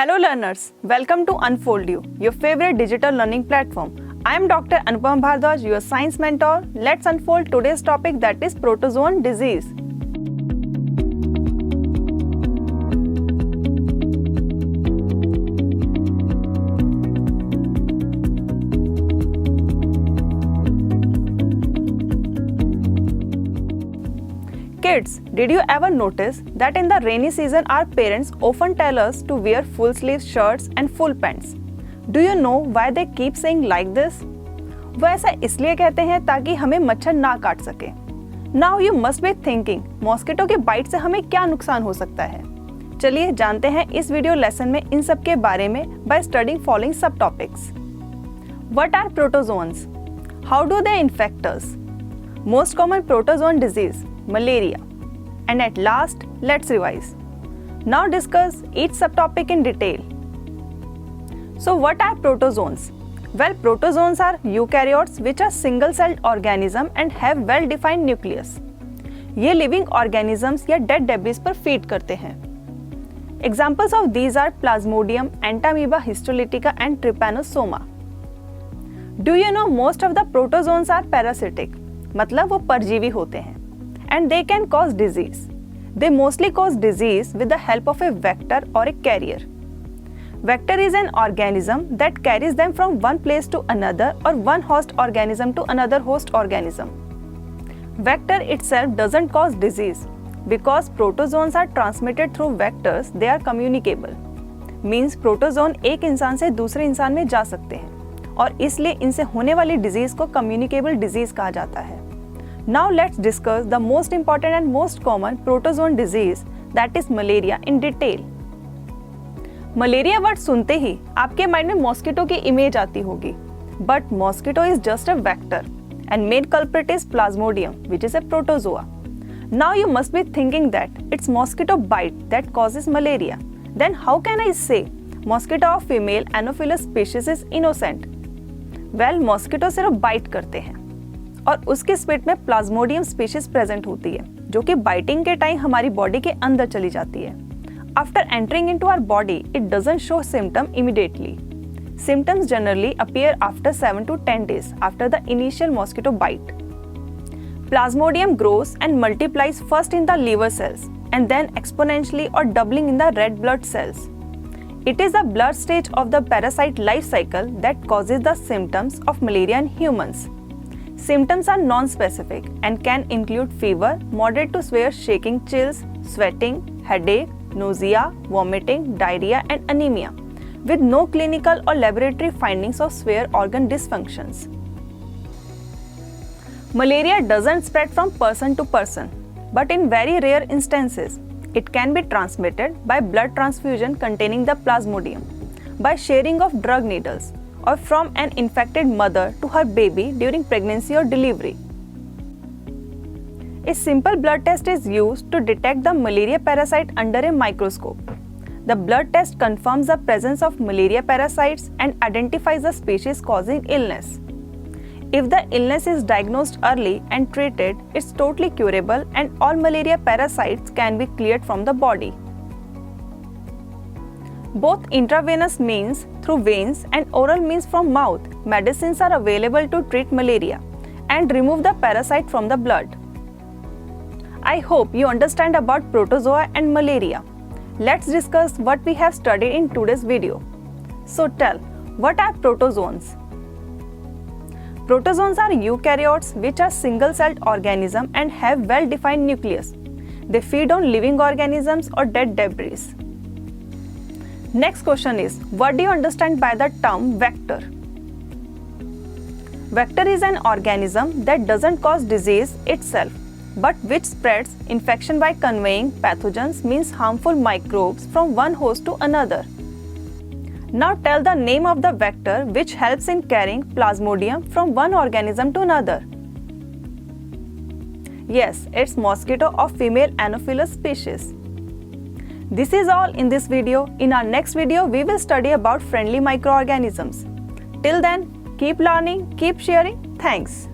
Hello learners, welcome to Unfold You, your favorite digital learning platform. I am Dr. Anupam Bhardwaj, your science mentor. Let's unfold today's topic, that is protozoan disease. Kids, did you ever notice that in the rainy season our parents often tell us to wear full sleeve shirts and full pants? Do you know why they keep saying like this? वो ऐसा इसलिए कहते हैं ताकि हमें मच्छर ना काट सके. Now you must be thinking, mosquito के बाइट से हमें क्या नुकसान हो सकता है? चलिए जानते हैं इस वीडियो लेसन में इन सब के बारे में by studying following subtopics. What are protozoans? How do they infect us? Most common protozoan disease, malaria. And at last, let's revise. Now discuss each subtopic in detail. So what are protozoans? Well, protozoans are eukaryotes which are single-celled organisms and have well-defined nucleus. ये living organisms या dead debris पर feed करते हैं. Examples of these are Plasmodium, Entamoeba histolytica and Trypanosoma. Do you know most of the protozoans are parasitic? मतलब वो परजीवी होते हैं. And they can cause disease. They mostly cause disease with the help of a vector or a carrier. Vector is an organism that carries them from one place to another or one host organism to another host organism. Vector itself doesn't cause disease. Because protozoans are transmitted through vectors, they are communicable. Means protozoan एक इंसान से दूसरे इंसान में जा सकते हैं और इसलिए इनसे होने वाली डिजीज को communicable disease कहा जाता है. Now let's discuss the most important and most common protozoan disease, that is malaria, in detail. Malaria word सुनते ही आपके माइंड में मॉस्किटो की इमेज आती होगी, but mosquito is just a vector and main culprit is Plasmodium, which is a protozoa. Now you must be thinking that it's mosquito bite that causes malaria. Then how can I say mosquito of female Anopheles species is innocent? Well, mosquito सिर्फ bite करते हैं और उसके spit में Plasmodium species present होती है जो कि बाइटिंग के टाइम हमारी बॉडी के अंदर चली जाती है. After entering into our body it doesn't show symptom immediately. Symptoms generally appear after 7 to 10 days after the initial mosquito bite. Plasmodium grows and multiplies first in the liver cells and then exponentially or doubling in the red blood cells. It is the blood stage of the parasite life cycle that causes the symptoms of malaria in humans. Symptoms are non-specific and can include fever, moderate to severe shaking, chills, sweating, headache, nausea, vomiting, diarrhea and anemia, with no clinical or laboratory findings of severe organ dysfunctions. Malaria doesn't spread from person to person, but in very rare instances, it can be transmitted by blood transfusion containing the Plasmodium, by sharing of drug needles, or from an infected mother to her baby during pregnancy or delivery. A simple blood test is used to detect the malaria parasite under a microscope. The blood test confirms the presence of malaria parasites and identifies the species causing illness. If the illness is diagnosed early and treated, it's totally curable and all malaria parasites can be cleared from the body. Both intravenous means through veins and oral means from mouth, medicines are available to treat malaria and remove the parasite from the blood. I hope you understand about protozoa and malaria. Let's discuss what we have studied in today's video. So tell, what are protozoans? Protozoans are eukaryotes which are single-celled organisms and have well-defined nucleus. They feed on living organisms or dead debris. Next question is, what do you understand by the term vector? Vector is an organism that doesn't cause disease itself, but which spreads infection by conveying pathogens, means harmful microbes from one host to another. Now tell the name of the vector which helps in carrying Plasmodium from one organism to another. Yes, it's mosquito of female Anopheles species. This is all in this video. In our next video, we will study about friendly microorganisms. Till then, keep learning, keep sharing. Thanks.